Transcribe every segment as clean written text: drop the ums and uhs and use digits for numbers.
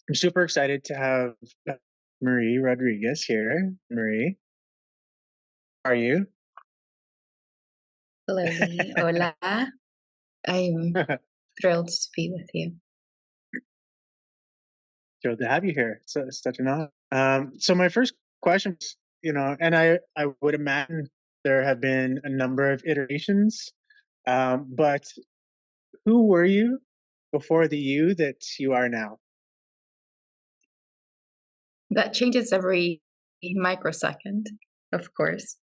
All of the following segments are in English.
I'm super excited to have Marie Rodriguez here. Marie, how are you? Hello, Lee. Hola. I'm thrilled to be with you. Thrilled to have you here. So it's such an honor. So my first question is, and I would imagine there have been a number of iterations, but who were you before the you that you are now? That changes every microsecond, of course.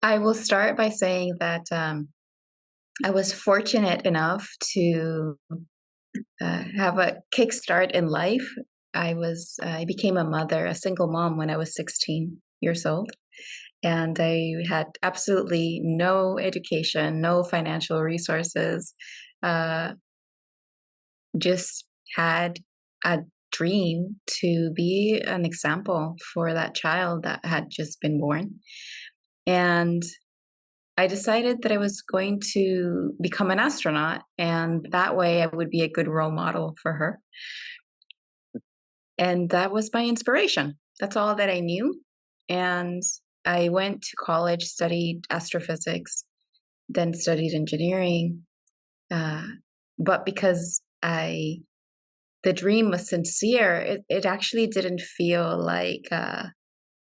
I will start by saying that I was fortunate enough to have a kickstart in life. I became a mother, a single mom, when I was 16 years old. And I had absolutely no education, no financial resources, uh, just had a dream to be an example for that child that had just been born. And I decided that I was going to become an astronaut, and that way I would be a good role model for her. And that was my inspiration. That's all that I knew. And I went to college, studied astrophysics, then studied engineering. Uh, but because the dream was sincere, it actually didn't feel like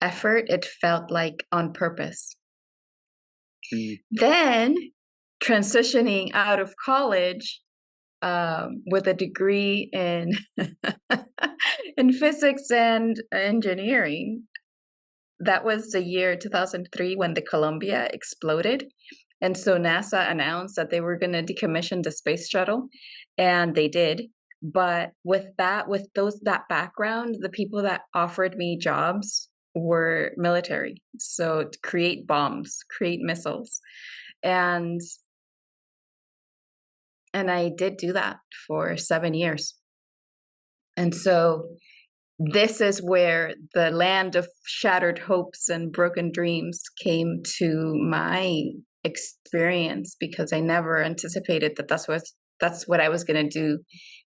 effort. It felt like on purpose. Mm. Then transitioning out of college with a degree in in physics and engineering. That was the year 2003 when the Columbia exploded. And so NASA announced that they were going to decommission the space shuttle, and they did. But that background, the people that offered me jobs were military. So to create bombs, create missiles. And and I did do that for 7 years. And so this is where the land of shattered hopes and broken dreams came to my experience, because I never anticipated that that's what I was going to do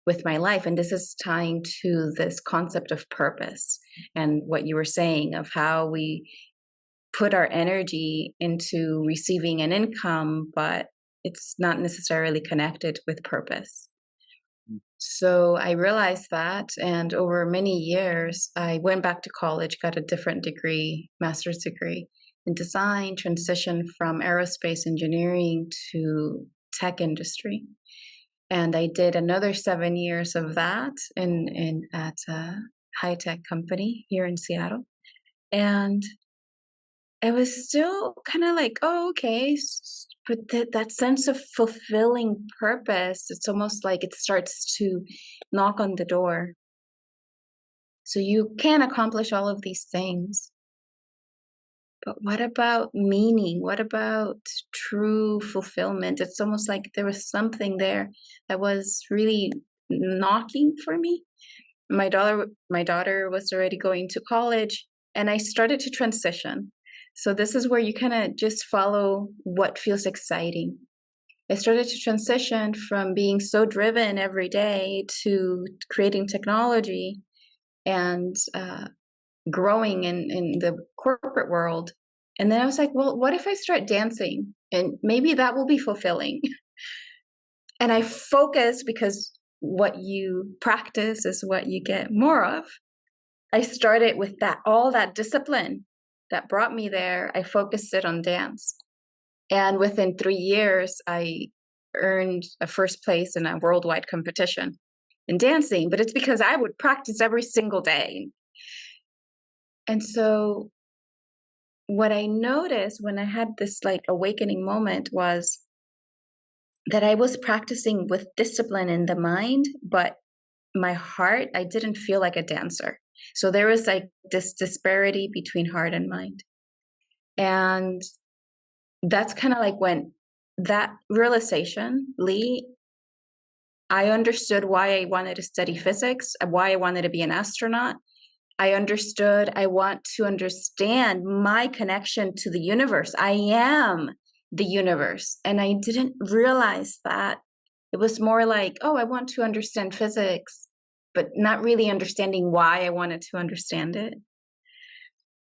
with my life. And this is tying to this concept of purpose and what you were saying of how we put our energy into receiving an income, but it's not necessarily connected with purpose. So I realized that, and over many years, I went back to college, got a different degree, master's degree in design, transitioned from aerospace engineering to tech industry. And I did another 7 years of that in at a high tech company here in Seattle. And it was still kind of like, oh, okay. But that sense of fulfilling purpose, it's almost like it starts to knock on the door. So you can accomplish all of these things. But what about meaning? What about true fulfillment? It's almost like there was something there that was really knocking for me. My daughter was already going to college, and I started to transition. So this is where you kind of just follow what feels exciting. I started to transition from being so driven every day to creating technology and growing in the corporate world. And then I was like, well, what if I start dancing? And maybe that will be fulfilling. And I focus, because what you practice is what you get more of. I started with all that discipline that brought me there. I focused it on dance. And within 3 years, I earned a first place in a worldwide competition in dancing. But it's because I would practice every single day. And so what I noticed when I had this like awakening moment was that I was practicing with discipline in the mind, but my heart, I didn't feel like a dancer. So there was like this disparity between heart and mind. And that's kind of like when that realization, Lee, I understood why I wanted to study physics, why I wanted to be an astronaut. I understood I want to understand my connection to the universe. I am the universe. And I didn't realize that It was more like, oh, I want to understand physics, but not really understanding why I wanted to understand it.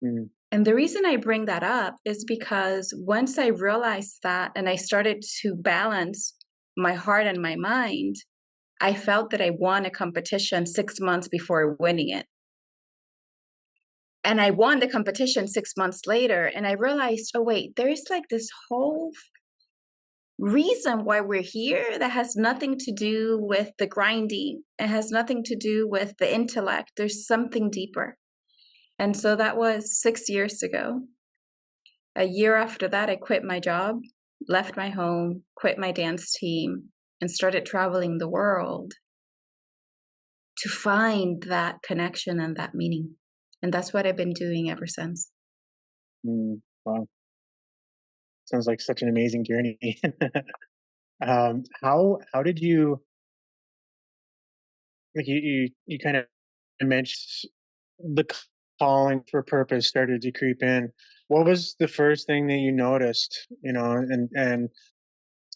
mm, And the reason I bring that up is because once I realized that and I started to balance my heart and my mind, I felt that I won a competition 6 months before winning it. And I won the competition 6 months later, and I realized, oh, wait, there's like this whole reason why we're here that has nothing to do with the grinding. It has nothing to do with the intellect. There's something deeper. And so that was 6 years ago. A year after that, I quit my job, left my home, quit my dance team, and started traveling the world to find that connection and that meaning. And that's what I've been doing ever since. wow, sounds like such an amazing journey. How did you like you kind of mentioned the calling for purpose started to creep in. What was the first thing that you noticed? You know, and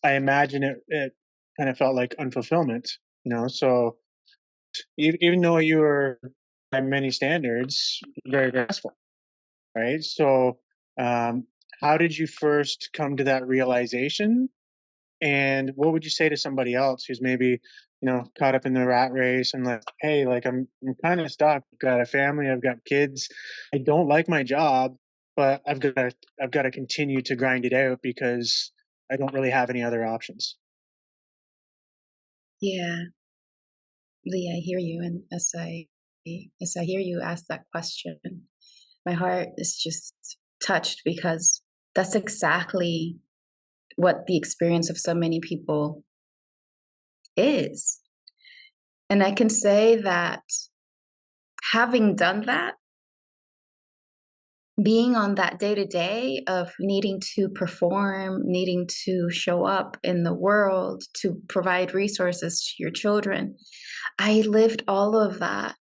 I imagine it kind of felt like unfulfillment. You know, so even though you were by many standards very successful, right? So um, how did you first come to that realization? And what would you say to somebody else who's maybe, caught up in the rat race and like, hey, like I'm kind of stuck. I've got a family, I've got kids. I don't like my job, but I've got to continue to grind it out because I don't really have any other options. Yeah, Lee, I hear you. And as I hear you ask that question, my heart is just touched because that's exactly what the experience of so many people is. And I can say that having done that, being on that day to day of needing to perform, needing to show up in the world to provide resources to your children, I lived all of that.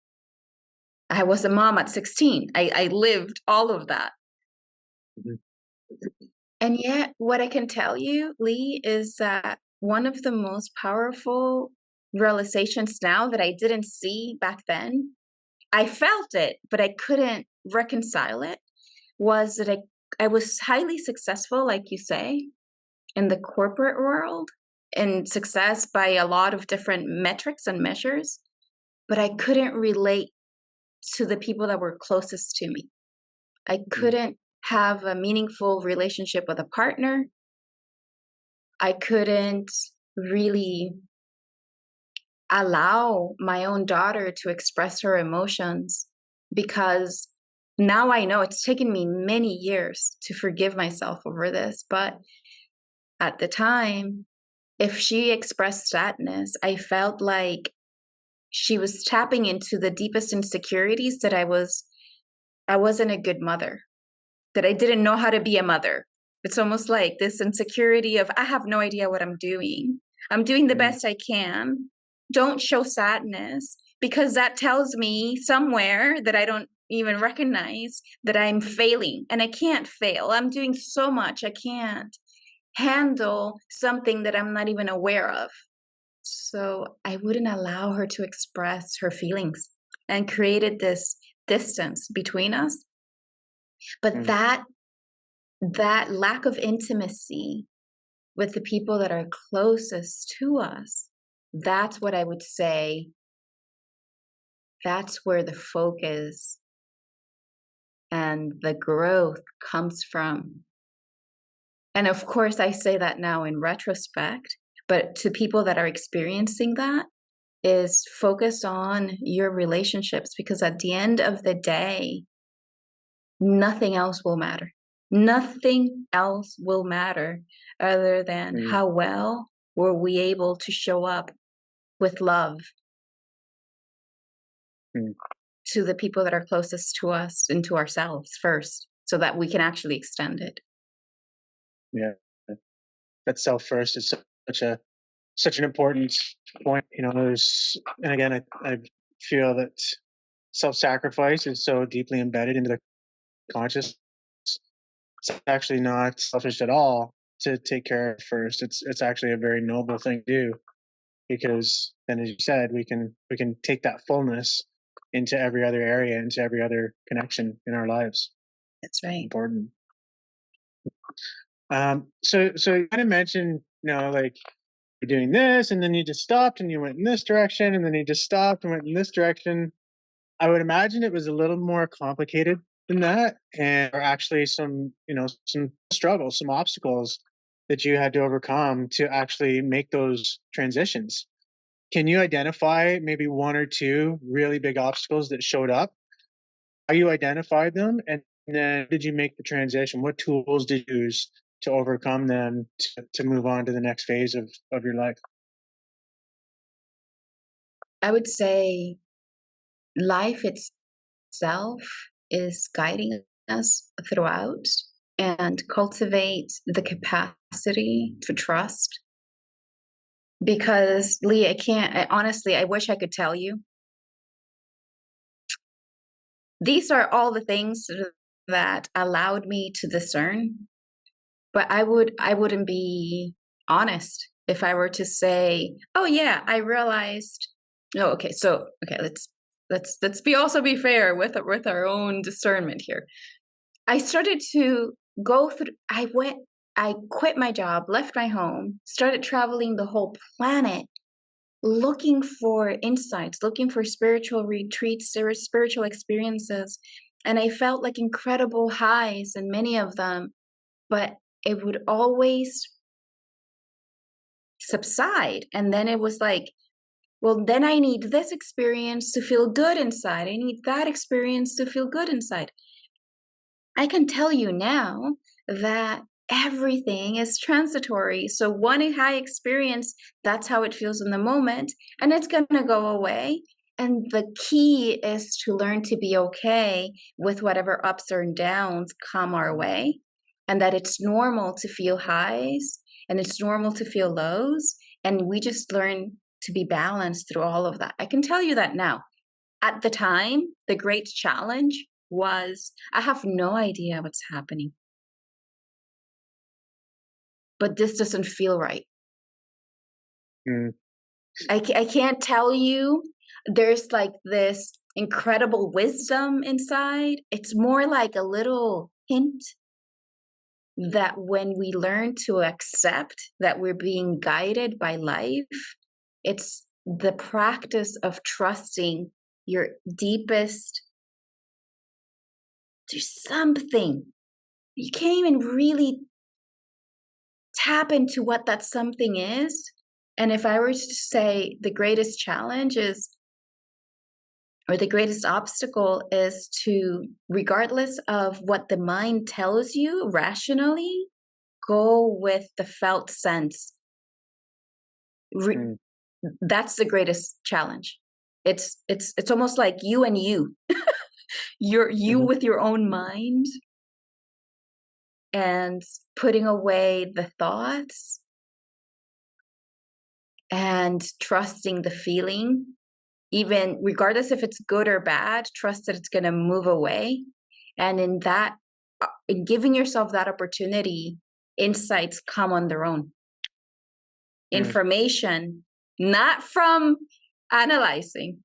I was a mom at 16. I lived all of that. Mhm. And yet, what I can tell you, Lee, is that one of the most powerful realizations now that I didn't see back then, I felt it, but I couldn't reconcile it, was that I was highly successful, like you say, in the corporate world, and success by a lot of different metrics and measures, but I couldn't relate to the people that were closest to me. I Mm, couldn't have a meaningful relationship with a partner. I couldn't really allow my own daughter to express her emotions because now I know it's taken me many years to forgive myself over this. But at the time, if she expressed sadness, I felt like she was tapping into the deepest insecurities that I wasn't a good mother, that I didn't know how to be a mother. It's almost like this insecurity of I have no idea what I'm doing. I'm doing the mm, best I can. Don't show sadness because that tells me somewhere that I don't even recognize that I'm failing and I can't fail. I'm doing so much. I can't handle something that I'm not even aware of. So I wouldn't allow her to express her feelings and created this distance between us. But mm, that lack of intimacy with the people that are closest to us, that's what I would say, that's where the focus and the growth comes from. And of course, I say that now in retrospect, but to people that are experiencing that, is focus on your relationships because at the end of the day, nothing else will matter. Nothing else will matter other than mm, how well were we able to show up with love mm. to the people that are closest to us and to ourselves first so that we can actually extend it. Yeah, that self first is such an important point. There's and again, I feel that self-sacrifice is so deeply embedded into the conscious. It's actually not selfish at all to take care of first. It's actually a very noble thing to do. because then, as you said, we can take that fullness into every other area, into every other connection in our lives. That's right. Important. So you kind of mentioned, like you're doing this, and then you just stopped and you went in this direction, and then you just stopped and went in this direction. I would imagine it was a little more complicated than that, and or actually some struggles, some obstacles that you had to overcome to actually make those transitions. Can you identify maybe one or two really big obstacles that showed up? How you identified them, and then did you make the transition? What tools did you use to overcome them to move on to the next phase of your life? I would say life itself is guiding us throughout and cultivate the capacity to trust. Because Lee, honestly, I wish I could tell you. These are all the things that allowed me to discern, but I wouldn't be honest if I were to say, "Oh yeah, I realized." No, okay, so okay, let's be fair with our own discernment here. I started to go through. I quit my job, left my home, started traveling the whole planet, looking for insights, looking for spiritual retreats, spiritual experiences. And I felt like incredible highs in many of them, but it would always subside. And then it was like, well, then I need this experience to feel good inside. I need that experience to feel good inside. I can tell you now that everything is transitory. So, one high experience, that's how it feels in the moment, and it's going to go away. And the key is to learn to be okay with whatever ups or downs come our way, and that it's normal to feel highs and it's normal to feel lows. And we just learn to be balanced through all of that. I can tell you that now. At the time, the great challenge was I have no idea what's happening, but this doesn't feel right. Mm, I can't tell you there's like this incredible wisdom inside. It's more like a little hint that when we learn to accept that we're being guided by life, it's the practice of trusting your deepest. There's something you can't even really tap into what that something is. And if I were to say the greatest challenge is, or the greatest obstacle is to, regardless of what the mind tells you rationally, go with the felt sense. Re- mm, that's the greatest challenge. It's almost like you and you. You're you mhm, with your own mind and putting away the thoughts and trusting the feeling, even regardless if it's good or bad, trust that it's going to move away. And in that, in giving yourself that opportunity, insights come on their own. mm, Information, not from analyzing,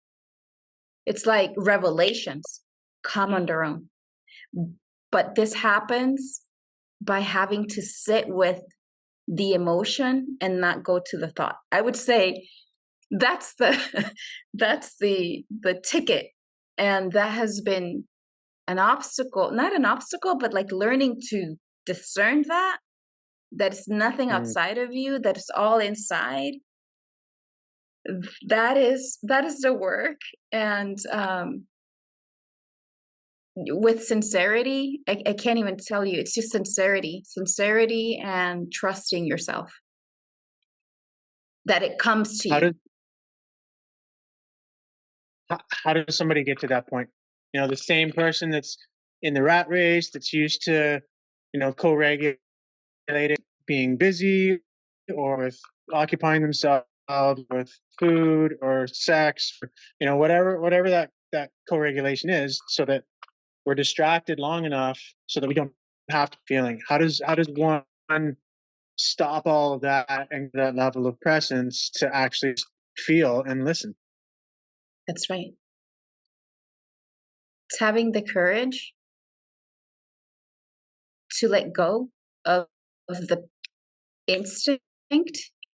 it's like revelations come on their own. But this happens by having to sit with the emotion and not go to the thought. I would say that's the that's the ticket, and that has been an obstacle, not an obstacle, but like learning to discern that it's nothing mm. outside of you, that it's all inside. That is the work. And with sincerity, I can't even tell you, it's just sincerity and trusting yourself that it comes to How you. did how does somebody get to that point? The same person that's in the rat race, that's used to, co-regulating, being busy, or with occupying themselves with food or sex, or, whatever that co-regulation is, so that we're distracted long enough so that we don't have to feeling. How does one stop all of that and that level of presence to actually feel and listen. That's right. It's having the courage to let go of the instinct,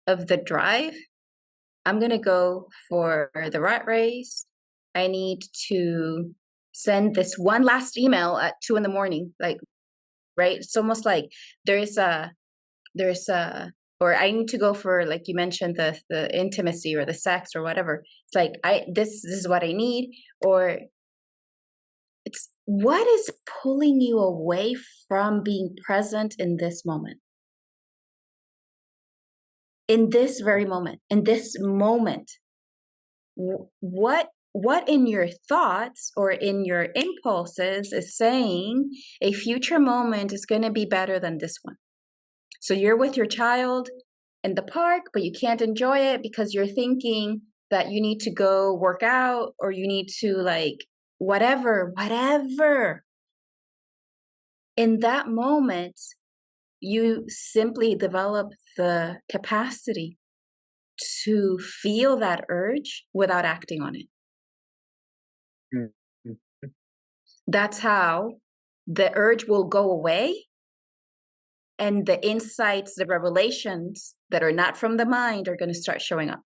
of the drive. I'm going to go for the rat race. I need to send this one last email at 2 in the morning. Like, right? It's almost like there's a, there's a, or I need to go for, like you mentioned, the intimacy or the sex or whatever. It's like, this is what I need. Or it's what is pulling you away from being present in this moment? In this very moment, in this moment, what in your thoughts or in your impulses is saying a future moment is going to be better than this one? So you're with your child in the park, but you can't enjoy it because you're thinking that you need to go work out or you need to, like, whatever. In that moment, you simply develop the capacity to feel that urge without acting on it. Mm, mm, That's how the urge will go away and the insights, the revelations that are not from the mind are going to start showing up.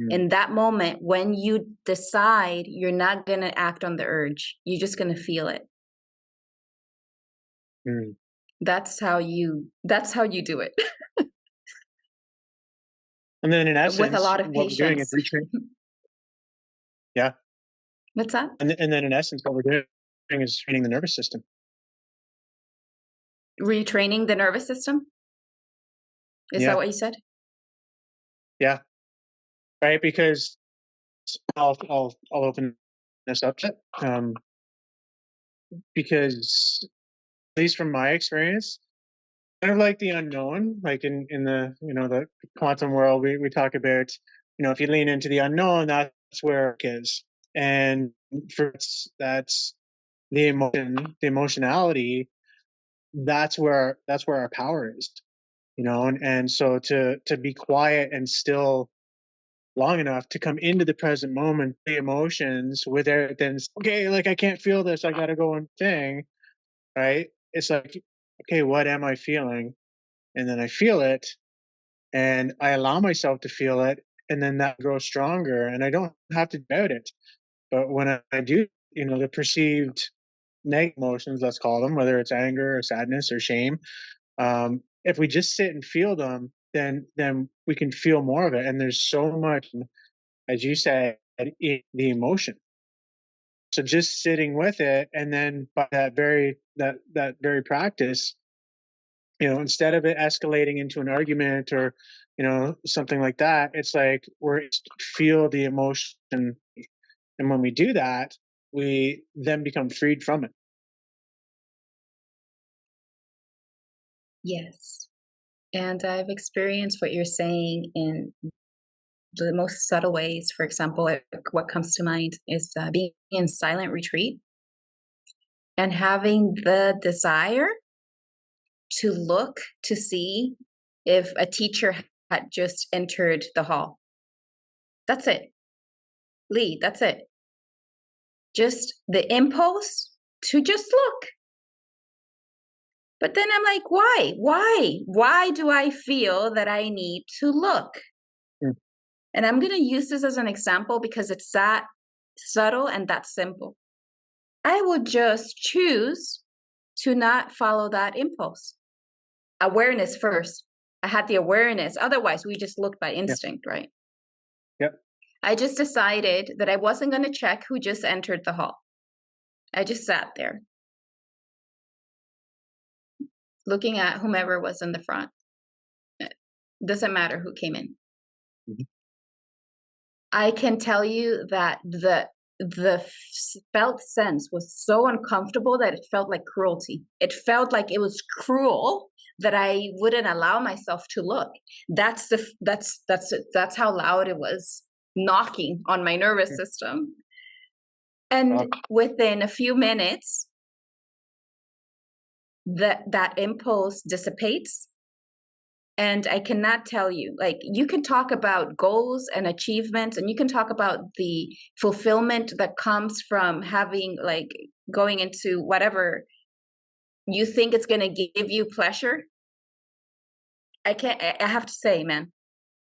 mm, In that moment, when you decide you're not going to act on the urge, you're just going to feel it. mm. That's how you do it. And then in With a essence, lot of what we're doing is patience. retraining. Yeah. What's that? And then in essence, what we're doing is training the nervous system. Retraining the nervous system? Is that Yeah. what you said? Yeah. Right. Because I'll open this up. Um, because at least from my experience, kind of like the unknown, like in the, the quantum world, we talk about, if you lean into the unknown, that's where it is. And that's the emotionality, that's where our power is, and so to be quiet and still long enough to come into the present moment, the emotions with everything. Okay, like I can't feel this, I gotta go and thing, right? It's like, okay, what am I feeling? And then I feel it, and I allow myself to feel it, and then that grows stronger, and I don't have to doubt it. But when I do, the perceived negative emotions, let's call them, whether it's anger or sadness or shame, if we just sit and feel them, then we can feel more of it. And there's so much, as you said, in the emotion. So just sitting with it, and then by that very practice, instead of it escalating into an argument or something like that, it's like we're feel the emotion, and when we do that, we then become freed from it. Yes. And I've experienced what you're saying in the most subtle ways. For example, what comes to mind is being in silent retreat and having the desire to look to see if a teacher had just entered the hall. That's it. Lee, that's it. Just the impulse to just look. But then I'm like, why? Why? Why do I feel that I need to look? Mm, And I'm going to use this as an example because it's that subtle and that simple. I would just choose to not follow that impulse. Awareness first. I had the awareness. Otherwise, we just looked by yeah. instinct, right? Yep. I just decided that I wasn't going to check who just entered the hall. I just sat there looking at whomever was in the front. It doesn't matter who came in. Mhm. I can tell you that the felt sense was so uncomfortable that it felt like cruelty. It felt like it was cruel that I wouldn't allow myself to look. That's how loud it was knocking on my nervous Yeah. system. Wow. And within a few minutes, that impulse dissipates And I cannot tell you, like, you can talk about goals and achievements, and you can talk about the fulfillment that comes from having, like, going into whatever you think it's going to give you pleasure. I have to say, man,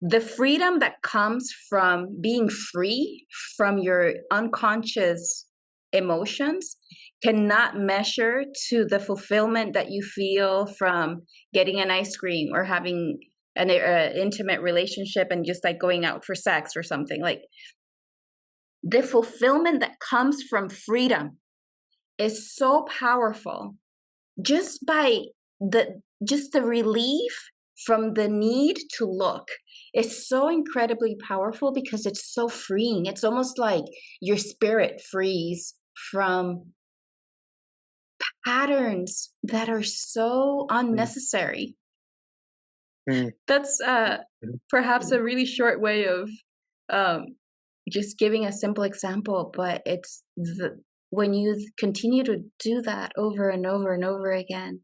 the freedom that comes from being free from your unconscious emotions cannot measure to the fulfillment that you feel from getting an ice cream or having an intimate relationship and just like going out for sex or something. Like, the fulfillment that comes from freedom is so powerful just by the relief from the need to look is so incredibly powerful because it's so freeing. It's almost like your spirit frees from patterns that are so Mm, unnecessary. mm, That's perhaps mm, a really short way of um, just giving a simple example, but when you continue to do that over and over and over again,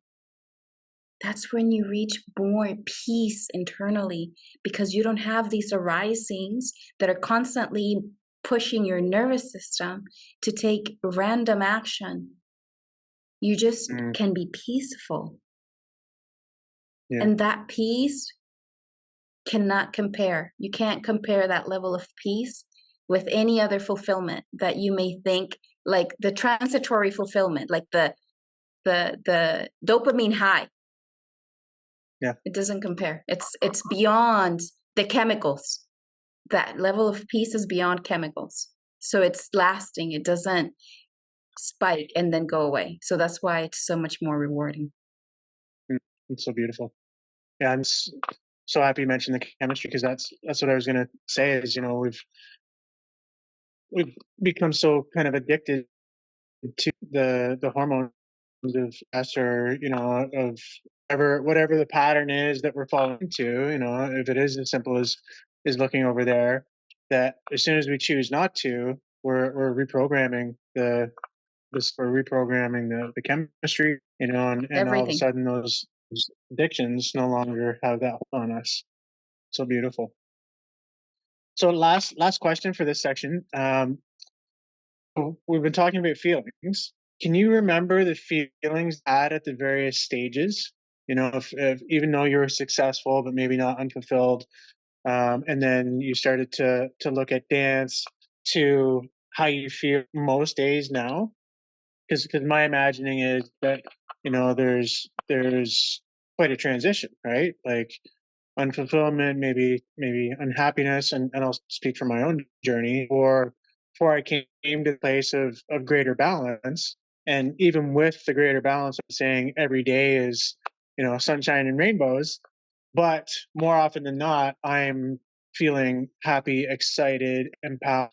that's when you reach more peace internally because you don't have these arisings that are constantly pushing your nervous system to take random action. You just mm. can be peaceful. Yeah. And that peace cannot compare. You can't compare that level of peace with any other fulfillment that you may think, like the transitory fulfillment, like the dopamine high. Yeah. It doesn't compare. It's beyond the chemicals. That level of peace is beyond chemicals. So it's lasting. It doesn't spike and then go away. So that's why it's so much more rewarding. Mm. It's so beautiful. Yeah, so happy you mentioned the chemistry because that's what I was gonna say is, we've become so kind of addicted to the hormones of stress or, of whatever the pattern is that we're falling into, if it is as simple as looking over there, that as soon as we choose not to, we're reprogramming we're reprogramming the chemistry, and all of a Everything. sudden those addictions no longer have that hold on us. So beautiful. So last question for this section. We've been talking about feelings. Can you remember the feelings you had at the various stages? If even though you were successful but maybe not unfulfilled, and then you started to look at dance to how you feel most days now. Because my imagining is that there's quite a transition, right? Like unfulfillment, maybe unhappiness, and I'll speak from my own journey. Or before I came to the place of greater balance, and even with the greater balance, I'm saying every day is sunshine and rainbows, but more often than not, I'm feeling happy, excited, empowered,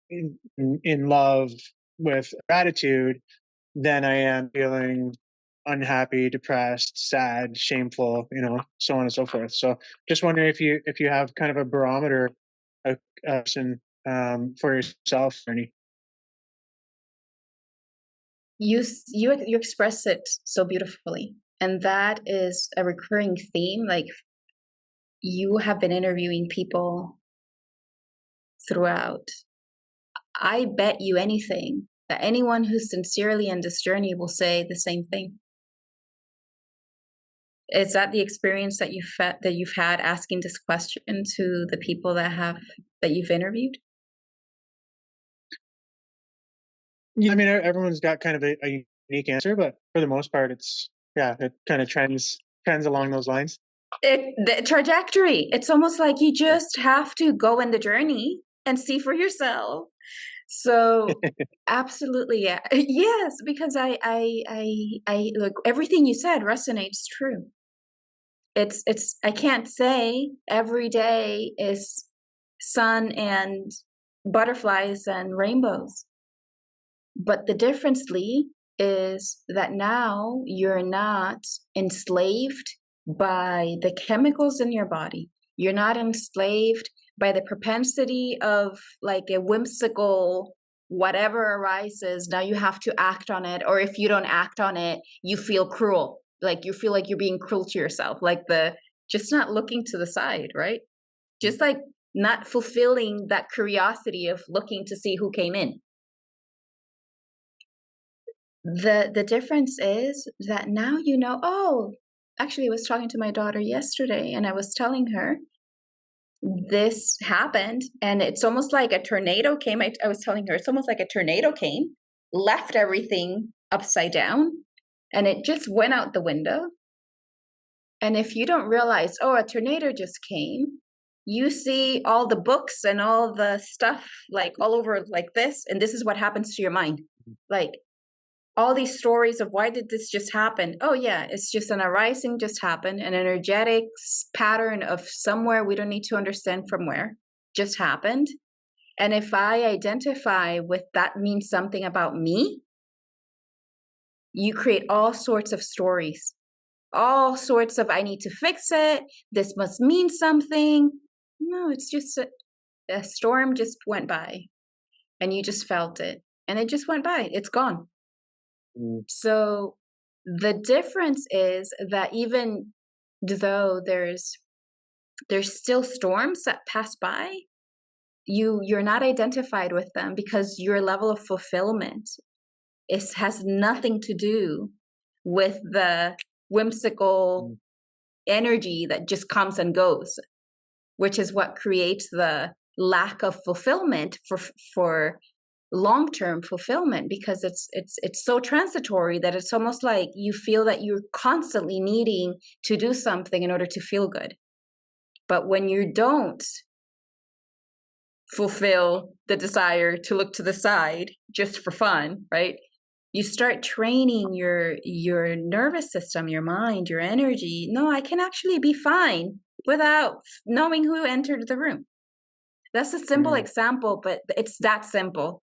in love with gratitude than I am feeling unhappy, depressed, sad, shameful, so on and so forth. So just wondering if you have kind of a barometer, a question for yourself, Ernie. You express it so beautifully, and that is a recurring theme. Like, you have been interviewing people throughout. I bet you anything that anyone who's sincerely in this journey will say the same thing. Is that the experience that you've had asking this question to the people that you've interviewed? Yeah, I mean, everyone's got kind of a unique answer, but for the most part, it kind of trends along those lines. The trajectory. It's almost like you Yeah. just have to go in the journey and see for yourself. So absolutely, yeah. Yes, because I look, everything you said resonates true. It's I can't say every day is sun and butterflies and rainbows. But the difference, Lee, is that now you're not enslaved by the chemicals in your body. You're not enslaved by the propensity of like a whimsical whatever arises. Now you have to act on it. Or if you don't act on it, you feel cruel. Like you feel like you're being cruel to yourself, like the just not looking to the side, right? Just like not fulfilling that curiosity of looking to see who came in. The difference is that now you know, oh, actually I was talking to my daughter yesterday and I was telling her this happened and it's almost like a tornado came. I was telling her it's almost like a tornado came, left everything upside down, and it just went out the window. And if you don't realize, oh, a tornado just came, you see all the books and all the stuff like all over like this, and this is what happens to your mind. Like all these stories of why did this just happen? Oh yeah, it's just an arising just happened, an energetic pattern of somewhere we don't need to understand from where just happened. And if I identify with that means something about me, you create all sorts of stories, all sorts of I need to fix it. This must mean something. No, it's just a storm just went by and you just felt it and it just went by. It's gone. Mm, So the difference is that even though there's still storms that pass by, you're not identified with them because your level of fulfillment has nothing to do with the whimsical mm, energy that just comes and goes, which is what creates the lack of fulfillment for long-term fulfillment, because it's so transitory that it's almost like you feel that you're constantly needing to do something in order to feel good. But when you don't fulfill the desire to look to the side just for fun, right? You start training your nervous system, your mind, your energy. No, I can actually be fine without knowing who entered the room. That's a simple mm. example, but it's that simple.